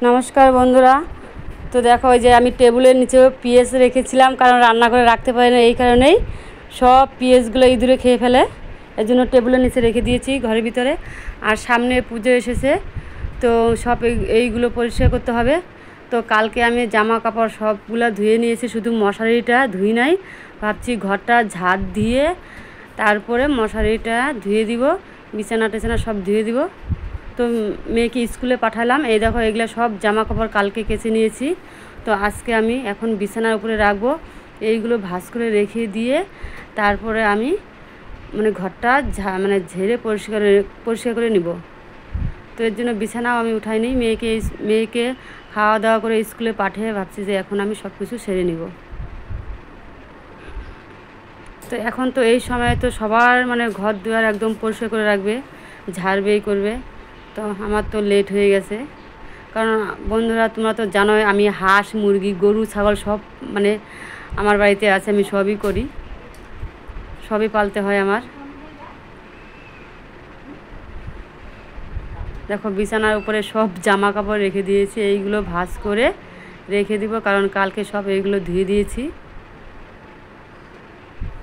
নমস্কার বন্ধুরা। তো দেখো ওই যে আমি টেবিলের নিচেও পিএস রেখেছিলাম, কারণ রান্না করে রাখতে পারি না, এই কারণেই সব পিএসগুলো ইঁদুরে খেয়ে ফেলে। এর জন্য টেবিলের নিচে রেখে দিয়েছি ঘরের ভিতরে। আর সামনে পুজো এসেছে, তো সব এইগুলো পরিষ্কার করতে হবে। তো কালকে আমি জামা কাপড় সবগুলো ধুয়ে নিয়েছি, শুধু মশারিটা ধুই নাই। ভাবছি ঘরটা ঝাড় দিয়ে তারপরে মশারিটা ধুয়ে দিব, বিছানা টিছানা সব ধুয়ে দিব। তো মেয়েকে স্কুলে পাঠালাম। এই দেখো এগুলো সব জামা কাপড় কালকে কেচে নিয়েছি। তো আজকে আমি এখন বিছানার উপরে রাখবো, এইগুলো ভাঁজ করে রেখে দিয়ে তারপরে আমি ঘরটা ঝেড়ে পরিষ্কার করে নিব। তো এর জন্য বিছানাও আমি উঠাই নিই। মেয়েকে খাওয়া দাওয়া করে স্কুলে পাঠিয়ে ভাবছি যে এখন আমি সব কিছু সেরে নিব। তো এখন তো এই সময় তো সবার ঘর দুয়ার একদম পরিষ্কার করে রাখবে, ঝাড়বেই করবে। তো আমার তো লেট হয়ে গেছে, কারণ বন্ধুরা তোমরা তো জানোই আমি হাঁস মুরগি গরু ছাগল সব আমার বাড়িতে আছে, আমি সবই করি, সবই পালতে হয় আমার। দেখো বিছানার উপরে সব জামা কাপড় রেখে দিয়েছি, এইগুলো ভাঁজ করে রেখে দিব, কারণ কালকে সব এইগুলো ধুয়ে দিয়েছি।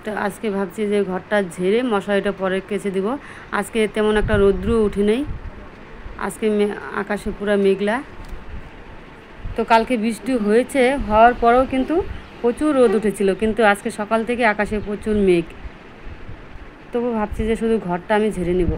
তো আজকে ভাবছি যে ঘরটা ঝেড়ে মশারিটা পরে কেচে দিব। আজকে তেমন একটা রৌদ্র উঠে নেই, আজকে আকাশে পুরো মেঘলা। তো কালকে বৃষ্টি হয়েছে, হওয়ার পরেও কিন্তু প্রচুর রোদ উঠেছিল, কিন্তু আজকে সকাল থেকে আকাশে প্রচুর মেঘ। তবু ভাবছি যে শুধু ঘরটা আমি ঝেড়ে নিব।